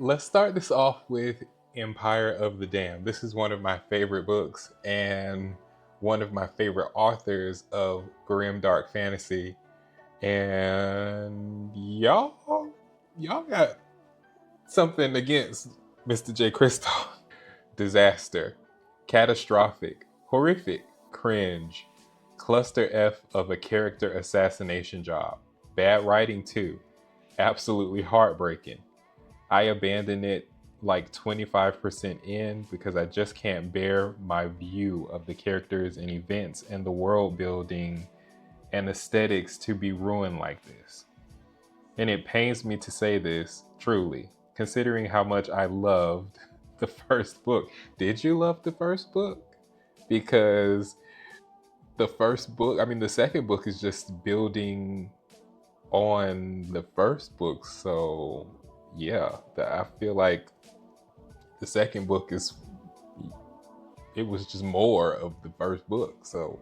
Let's start this off with Empire of the Damned. This is one of my favorite books and one of my favorite authors of grimdark fantasy. And y'all got something against Mr. J. Christoff. Disaster, catastrophic, horrific, cringe, cluster F of a character assassination job, bad writing too, absolutely heartbreaking. I abandoned it like 25% in because I just can't bear my view of the characters and events and the world building and aesthetics to be ruined like this. And it pains me to say this, truly, considering how much I loved the first book. Did you love the first book? Because the second book is just building on the first book. So, yeah, I feel like the second book it was just more of the first book. So,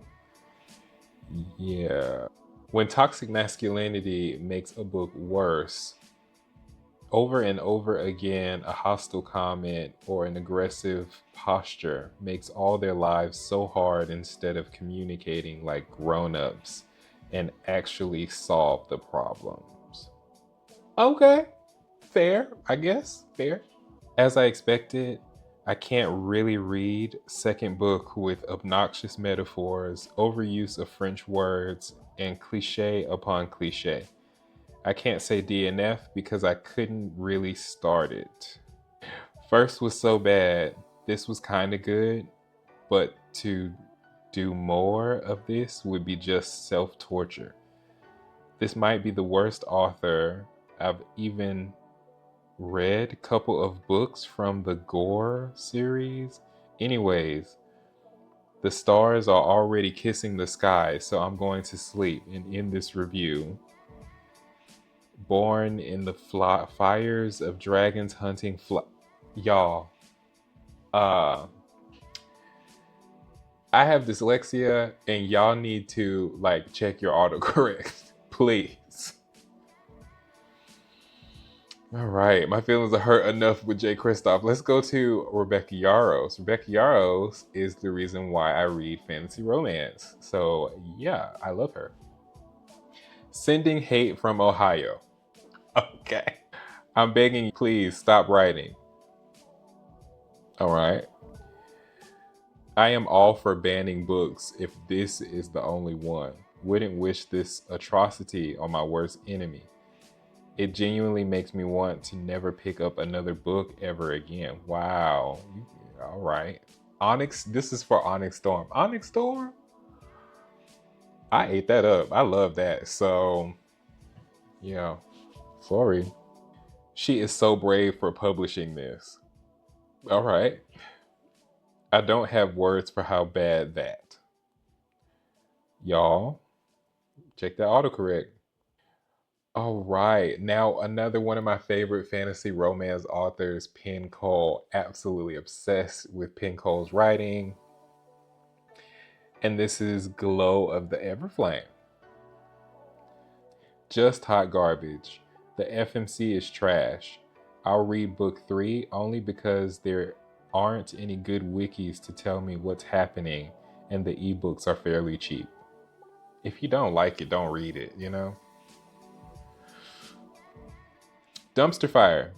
yeah. When toxic masculinity makes a book worse, over and over again, a hostile comment or an aggressive posture makes all their lives so hard instead of communicating like grown-ups and actually solve the problems. Okay, fair, I guess, fair. As I expected, I can't really read second book with obnoxious metaphors, overuse of French words, and cliche upon cliche. I can't say DNF because I couldn't really start it. First was so bad, this was kind of good, but to do more of this would be just self-torture. This might be the worst author I've even read. A couple of books from the Gore series. Anyways, the stars are already kissing the sky, so I'm going to sleep and end this review. Born in the fires of dragons hunting y'all. I have dyslexia and y'all need to like check your autocorrect, please. All right, my feelings are hurt enough with J. Christoff. Let's go to Rebecca Yarros. Rebecca Yarros is the reason why I read fantasy romance. So yeah, I love her. Sending hate from Ohio. Okay. I'm begging you, please stop writing. All right. I am all for banning books if this is the only one. Wouldn't wish this atrocity on my worst enemy. It genuinely makes me want to never pick up another book ever again. Wow. All right. Onyx, this is for Onyx Storm. Onyx Storm? I ate that up. I love that. So, yeah. Sorry. She is so brave for publishing this. All right. I don't have words for how bad that. Y'all, check that autocorrect. All right. Now, another one of my favorite fantasy romance authors, Penn Cole. Absolutely obsessed with Penn Cole's writing. And this is Glow of the Everflame. Just hot garbage. The FMC is trash. I'll read book 3 only because there aren't any good wikis to tell me what's happening, and the ebooks are fairly cheap. If you don't like it, don't read it, you know? Dumpster Fire.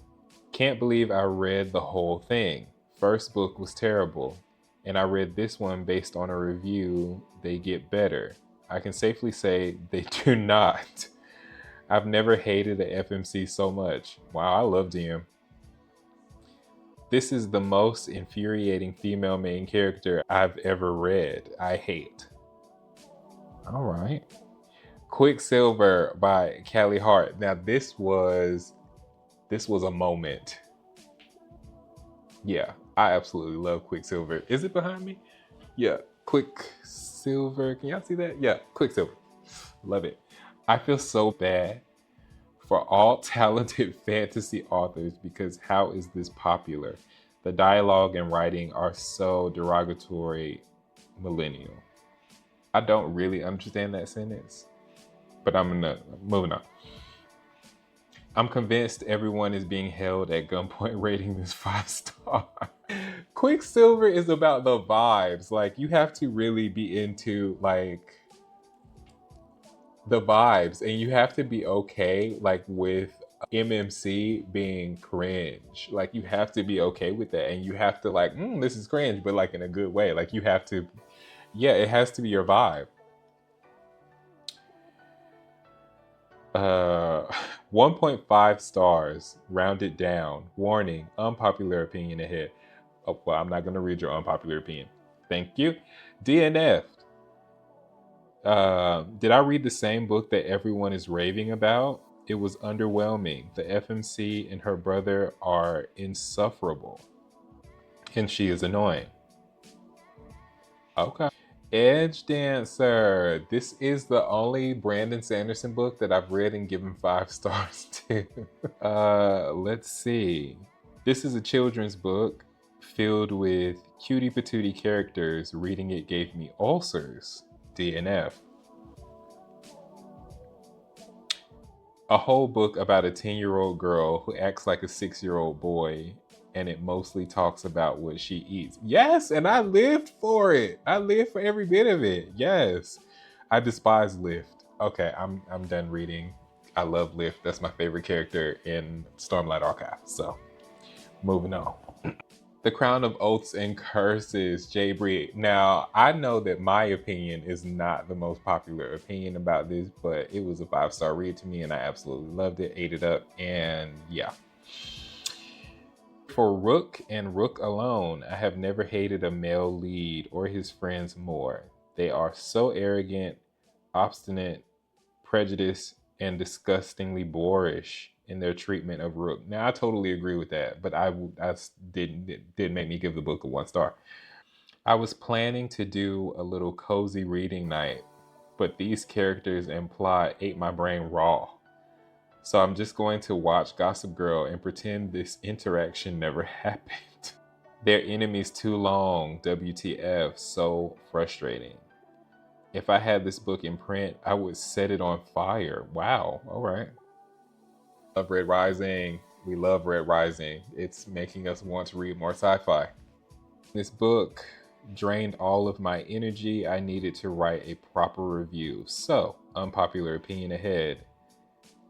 Can't believe I read the whole thing. First book was terrible, and I read this one based on a review. They get better. I can safely say they do not. I've never hated the FMC so much. Wow, I love DM. This is the most infuriating female main character I've ever read. I hate. All right. Quicksilver by Callie Hart. Now this was a moment. Yeah, I absolutely love Quicksilver. Is it behind me? Yeah, Quicksilver. Can y'all see that? Yeah, Quicksilver. Love it. I feel so bad for all talented fantasy authors because how is this popular? The dialogue and writing are so derogatory, millennial. I don't really understand that sentence, but moving on. I'm convinced everyone is being held at gunpoint rating this 5 star. Quicksilver is about the vibes. Like, you have to really be into like the vibes, and you have to be okay like with MMC being cringe. Like, you have to be okay with that, and you have to like, this is cringe, but like in a good way. Like, you have to, yeah, it has to be your vibe. Uh, 1.5 stars, rounded down. Warning, unpopular opinion ahead. Oh, well, I'm not going to read your unpopular opinion. Thank you. DNF. Did I read the same book that everyone is raving about? It was underwhelming. The FMC and her brother are insufferable, and she is annoying. Okay. Edge Dancer. This is the only Brandon Sanderson book that I've read and given 5 stars to. Let's see. This is a children's book filled with cutie patootie characters. Reading it gave me ulcers. DNF. A whole book about a 10-year-old girl who acts like a 6-year-old boy, and it mostly talks about what she eats. Yes, and I lived for it. I lived for every bit of it. Yes. I despise Lift. Okay, I'm done reading. I love Lift. That's my favorite character in Stormlight Archive. So, moving on. The Crown of Oaths and Curses, Jay Bree. Now, I know that my opinion is not the most popular opinion about this, but it was a 5-star read to me and I absolutely loved it, ate it up, and yeah. For Rook and Rook alone, I have never hated a male lead or his friends more. They are so arrogant, obstinate, prejudiced, and disgustingly boorish in their treatment of Rook. Now, I totally agree with that, but I did make me give the book a 1 star. I was planning to do a little cozy reading night, but these characters and plot ate my brain raw. So I'm just going to watch Gossip Girl and pretend this interaction never happened. Their enemies too long, WTF, so frustrating. If I had this book in print, I would set it on fire. Wow, all right. Love Red Rising. We love Red Rising. It's making us want to read more sci-fi. This book drained all of my energy. I needed to write a proper review. So, unpopular opinion ahead.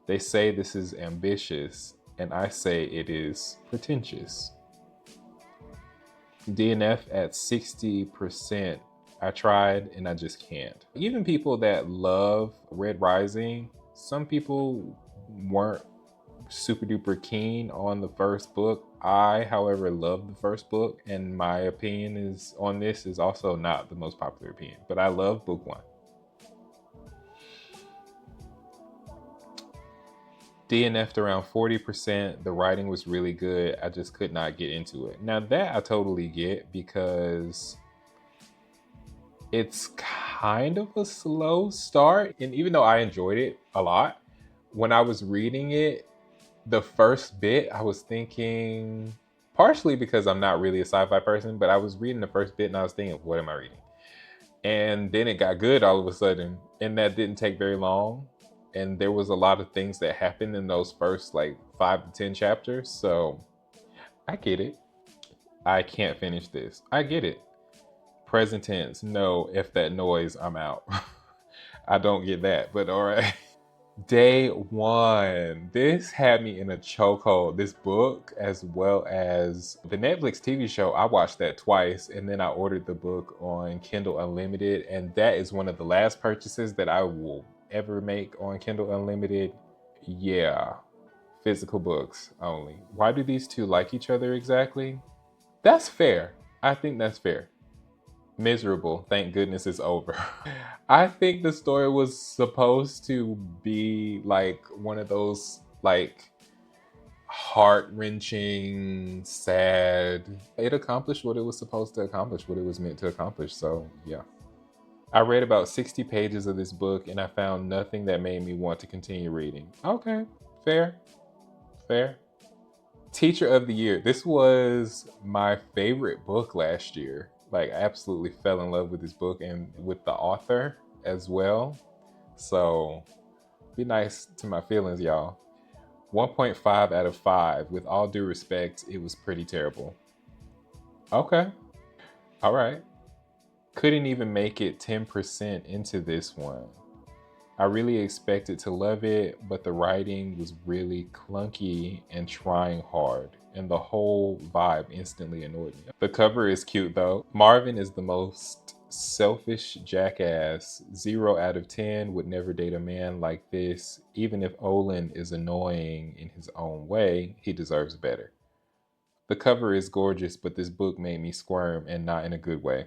They say this is ambitious, and I say it is pretentious. DNF at 60%. I tried and I just can't. Even people that love Red Rising, some people weren't super duper keen on the first book. I, however, love the first book, and my opinion is on this is also not the most popular opinion, but I love book 1. DNF'd around 40%. The writing was really good. I just could not get into it. Now that I totally get, because it's kind of a slow start. And even though I enjoyed it a lot, when I was reading it, the first bit, I was thinking, partially because I'm not really a sci-fi person, but I was reading the first bit and I was thinking, what am I reading? And then it got good all of a sudden. And that didn't take very long. And there was a lot of things that happened in those first like 5 to 10 chapters. So I get it. I can't finish this. I get it. Present tense, no, if that noise, I'm out. I don't get that, but all right. Day 1. This had me in a chokehold. This book, as well as the Netflix TV show, I watched that twice, and then I ordered the book on Kindle Unlimited, and that is one of the last purchases that I will ever make on Kindle Unlimited. Yeah, physical books only. Why do these two like each other exactly? That's fair. I think that's fair. Miserable. Thank goodness it's over. I think the story was supposed to be like one of those like heart-wrenching, sad. It accomplished what it was supposed to accomplish, what it was meant to accomplish. So yeah. I read about 60 pages of this book and I found nothing that made me want to continue reading. Okay, fair. Teacher of the Year. This was my favorite book last year. Like, I absolutely fell in love with this book and with the author as well. So, be nice to my feelings, y'all. 1.5 out of 5. With all due respect, it was pretty terrible. Okay. All right. Couldn't even make it 10% into this one. I really expected to love it, but the writing was really clunky and trying hard, and the whole vibe instantly annoyed me. The cover is cute though. Marvin is the most selfish jackass. 0 out of 10, would never date a man like this. Even if Olin is annoying in his own way, he deserves better. The cover is gorgeous, but this book made me squirm, and not in a good way.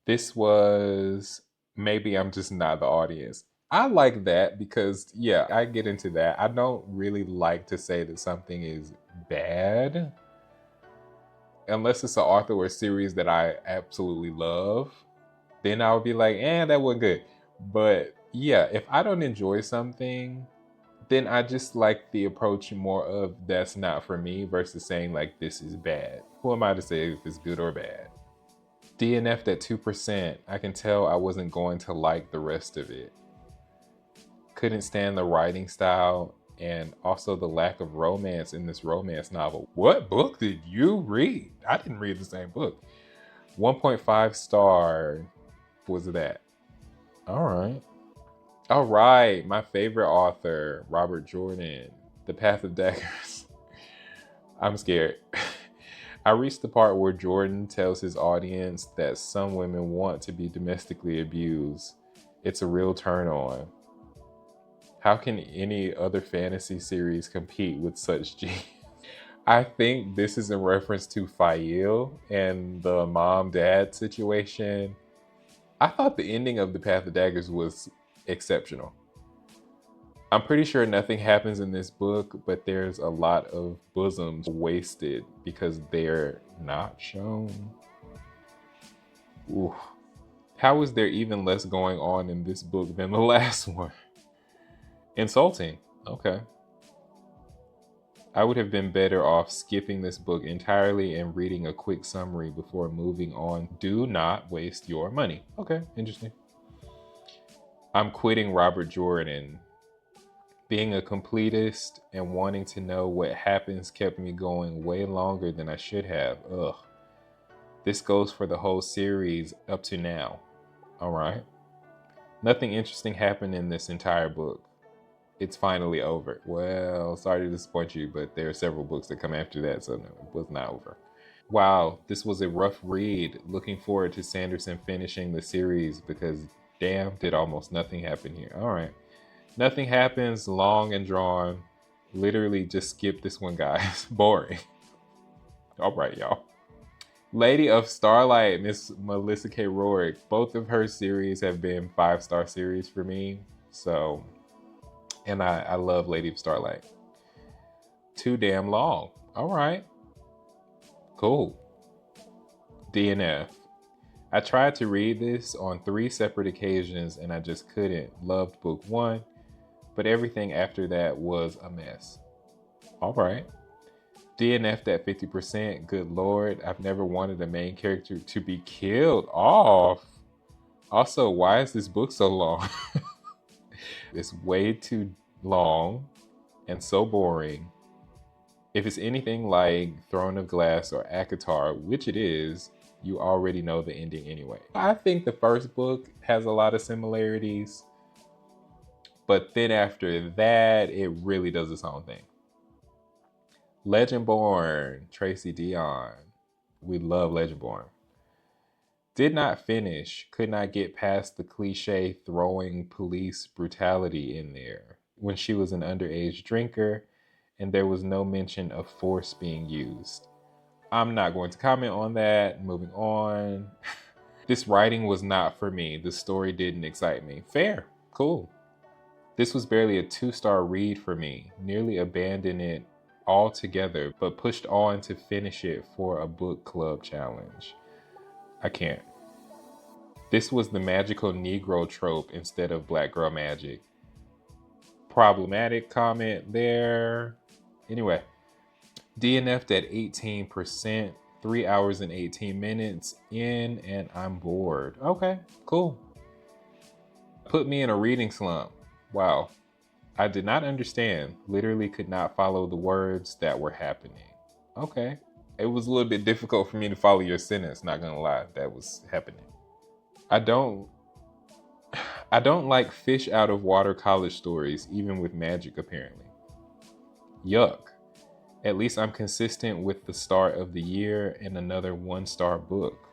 This was, maybe I'm just not the audience. I like that because, yeah, I get into that. I don't really like to say that something is bad unless it's an author or a series that I absolutely love. Then I would be like, that wasn't good. But yeah, if I don't enjoy something, then I just like the approach more of that's not for me versus saying like this is bad. Who am I to say if it's good or bad? DNF'd at 2%. I can tell I wasn't going to like the rest of it. Couldn't stand the writing style and also the lack of romance in this romance novel. What book did you read? I didn't read the same book. 1.5 star was that. All right. All right. My favorite author, Robert Jordan, The Path of Daggers. I'm scared. I reached the part where Jordan tells his audience that some women want to be domestically abused. It's a real turn on. How can any other fantasy series compete with such genius? I think this is in reference to Fail and the mom-dad situation. I thought the ending of The Path of Daggers was exceptional. I'm pretty sure nothing happens in this book, but there's a lot of bosoms wasted because they're not shown. Ooh. How is there even less going on in this book than the last one? Insulting. Okay. I would have been better off skipping this book entirely and reading a quick summary before moving on. Do not waste your money. Okay, interesting. I'm quitting Robert Jordan. Being a completist and wanting to know what happens kept me going way longer than I should have. Ugh. This goes for the whole series up to now. All right. Nothing interesting happened in this entire book. It's finally over. Well, sorry to disappoint you, but there are several books that come after that, so no, it was not over. Wow, this was a rough read. Looking forward to Sanderson finishing the series because damn, did almost nothing happen here. All right. Nothing happens, long and drawn. Literally just skip this one, guys. Boring. All right, y'all. Lady of Starlight, Miss Melissa K. Rourke. Both of her series have been 5-star series for me. So, and I love Lady of Starlight. Too damn long. All right. Cool. DNF. I tried to read this on 3 separate occasions and I just couldn't. Loved book 1. But everything after that was a mess. All right. DNF'd at 50%. Good Lord. I've never wanted a main character to be killed off. Also, why is this book so long? It's way too long and so boring. If it's anything like Throne of Glass or ACOTAR, which it is, you already know the ending anyway. I think the first book has a lot of similarities. But then after that, it really does its own thing. Legendborn, Tracy Dion. We love Legendborn. Did not finish. Could not get past the cliche throwing police brutality in there. When she was an underage drinker and there was no mention of force being used. I'm not going to comment on that. Moving on. This writing was not for me. The story didn't excite me. Fair. Cool. This was barely a 2-star read for me. Nearly abandoned it altogether, but pushed on to finish it for a book club challenge. I can't. This was the magical Negro trope instead of Black girl magic. Problematic comment there. Anyway, DNF'd at 18%, 3 hours and 18 minutes in, and I'm bored. Okay, cool. Put me in a reading slump. Wow. I did not understand. Literally could not follow the words that were happening. Okay. It was a little bit difficult for me to follow your sentence, not gonna lie. That was happening. I don't like fish out of water college stories, even with magic apparently. Yuck. At least I'm consistent with the start of the year and another 1-star book.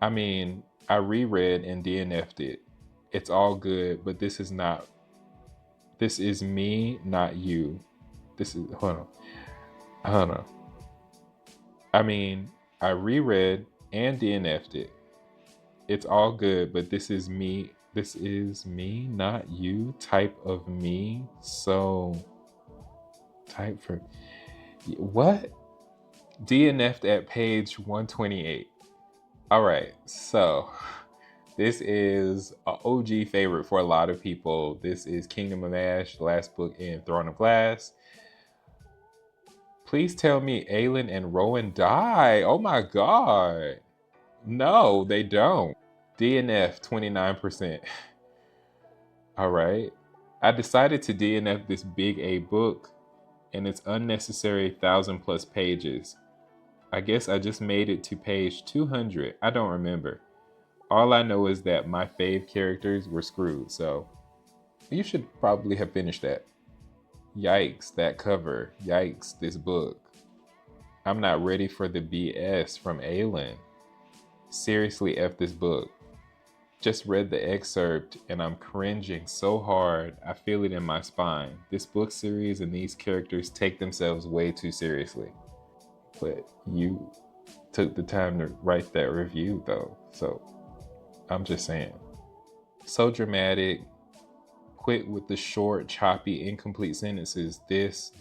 I mean, I reread and DNF'd it. It's all good, but this is me, not you. Hold on. I mean, I reread and DNF'd it. It's all good, but this is me, not you, type of me. So, type for, what? DNF'd at page 128. All right, so this is an OG favorite for a lot of people. This is Kingdom of Ash, the last book in Throne of Glass. Please tell me Aelin and Rowan die. Oh my God. No, they don't. DNF 29%. All right. I decided to DNF this big A book and its unnecessary 1,000+ pages. I guess I just made it to page 200. I don't remember. All I know is that my fave characters were screwed, so you should probably have finished that. Yikes, that cover. Yikes, this book. I'm not ready for the BS from Aelin. Seriously, F this book. Just read the excerpt and I'm cringing so hard, I feel it in my spine. This book series and these characters take themselves way too seriously. But you took the time to write that review though, so I'm just saying. So dramatic. Quit with the short, choppy, incomplete sentences. This.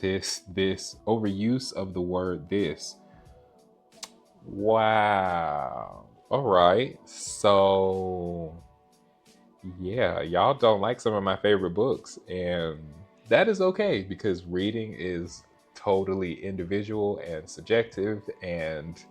Overuse of the word this. Wow. All right. So, yeah, y'all don't like some of my favorite books. And that is okay because reading is totally individual and subjective. And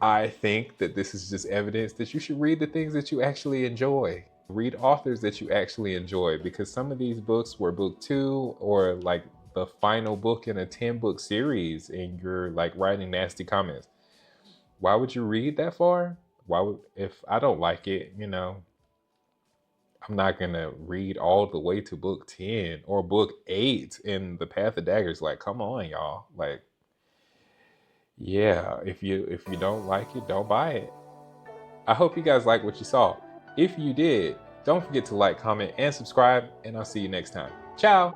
I think that this is just evidence that you should read the things that you actually enjoy. Read authors that you actually enjoy, because some of these books were book 2 or like the final book in a 10-book series and you're like writing nasty comments. Why would you read that far? If I don't like it, I'm not gonna read all the way to book 10 or book 8 in The Path of Daggers. Like, come on, y'all. Like, yeah, if you don't like it, don't buy it. I hope you guys like what you saw. If you did, don't forget to like, comment, and subscribe, and I'll see you next time. Ciao!